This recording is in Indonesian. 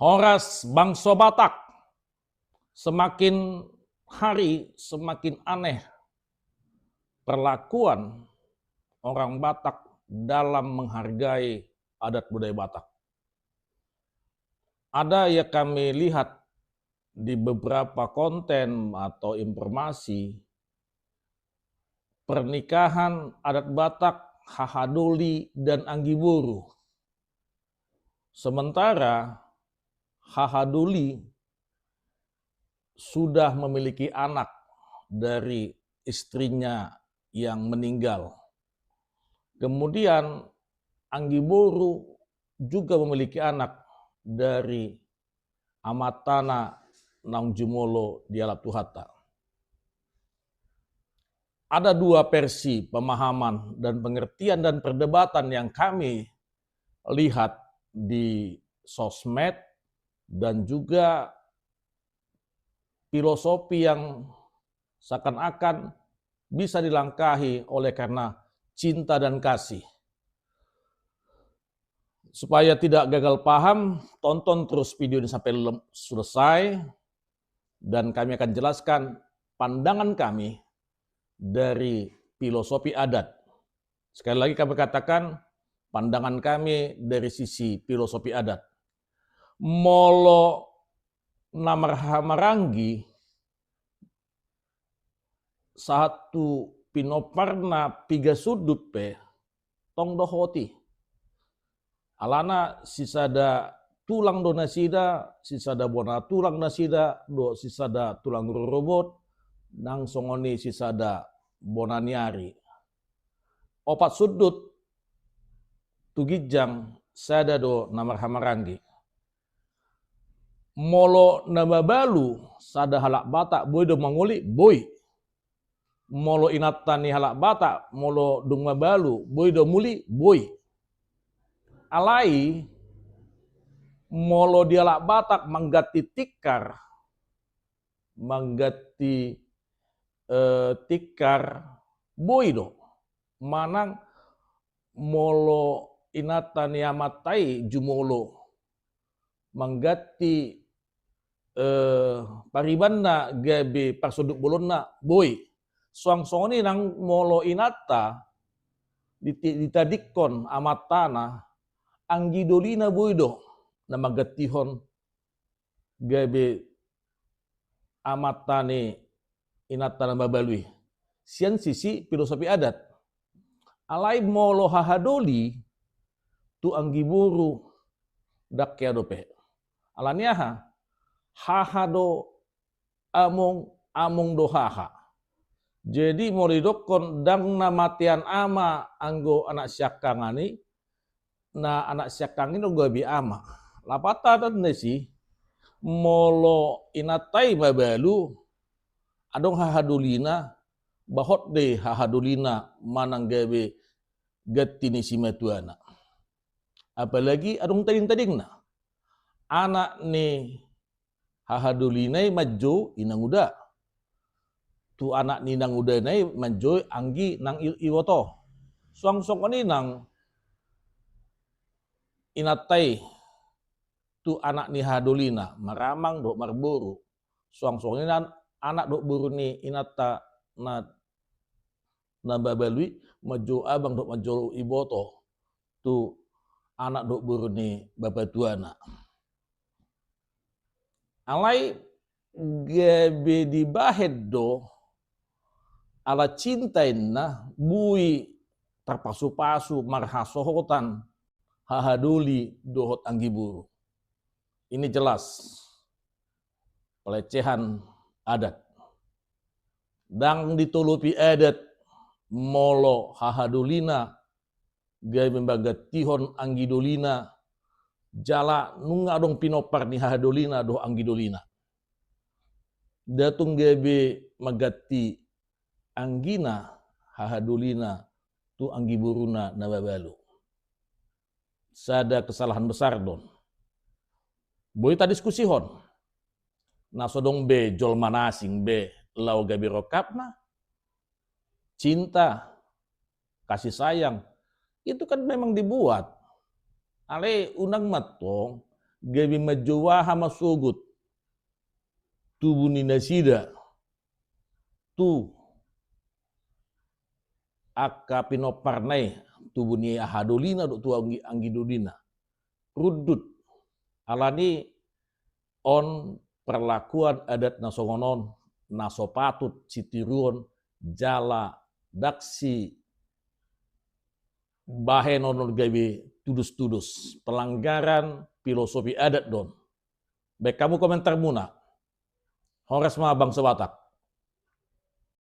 Horas bangsa Batak, semakin hari semakin aneh perlakuan orang Batak dalam menghargai adat budaya Batak. Ada yang kami lihat di beberapa konten atau informasi pernikahan adat Batak, Hahadoli dan Anggiburu. Sementara Hahadoli sudah memiliki anak dari istrinya yang meninggal. Kemudian Anggiburu juga memiliki anak dari Amatana Nangjumolo Dialatuhata. Ada dua versi pemahaman dan pengertian dan perdebatan yang kami lihat di sosmed dan juga filosofi yang seakan-akan bisa dilangkahi oleh karena cinta dan kasih. Supaya tidak gagal paham, tonton terus video ini sampai selesai dan kami akan jelaskan pandangan kami dari filosofi adat. Sekali lagi kami katakan pandangan kami dari sisi filosofi adat. Molo Namarhamarangi satu pinoparna piga sudut pe tong dohoti. Alana sisada tulang do nasida, sisada bona tulang nasida, do sisada tulang robot, nang songoni sisada bona niari. Opat sudut tugijang sada do Namarhamarangi. Molo nababalu sada halak Batak boy do manguli boy. Molo inatani halak Batak molo dung mabalu boy do muli boy. Alai molo dialak Batak manggati tikar, manggati tikar boy do. Manang molo inatani amatai jumolo manggati paribanna gabe parsuduk bolonna boy. Suang-suang ini nang molo inata ditadikon amatana Anggidolina boydo na magatihon gabe amatane inata na babalui. Sian sisi filosofi adat. Alai molo Hahadoli tu Anggiburu dakya dope. Alaniaha hahado among do haha. Jadi moridokon dang namatian ama anggo anak syakangani na anak syakangin do gabi ama. Lapata dan nesi molo inatai babalu adong Hahadolina bahot de Hahadolina manang gabe gatini si matuana. Apalagi adong tading-tading na anak ni Hahadolina majo inang uda. Tu anak ni nang uda nai manjoy anggi nang iwoto. Suang-suang ni nang inatai tu anak ni Hahadolina maramang do marburu. Suang-suang ni anak do buru ni inata na babalui majo abang do majo iboto. Tu anak do buru ni babatuana. Alai gabe di bahed do ala cintain na bui terpasu-pasu marhasohotan Hahadoli dohot Anggiburu. Ini jelas pelecehan adat. Dang ditulupi adat molo Hahadolina gabe membagatihon Anggidolina jala nunga dong pinopar ni Hahadolina do Anggidolina. Datung gabe magati Anggina Hahadolina tu Anggiburuna nababalu. Sada kesalahan besar don. Boy ta diskusihon. Nasodong be jol manasing be lau gabi rokapna. Cinta, kasih sayang itu kan memang dibuat. Ale unang matong gabi majowaha masugut tubuh nina sida tu akka pinoparnai tubuh ni ahadolina do tu anggidolina rudut alani on perlakuan adat nasongonon nasopatut sitiruon jala daksi bahenonon gawe tudus-tudus pelanggaran filosofi adat don. Baik kamu komentar muna. Hores ma bangsa Batak.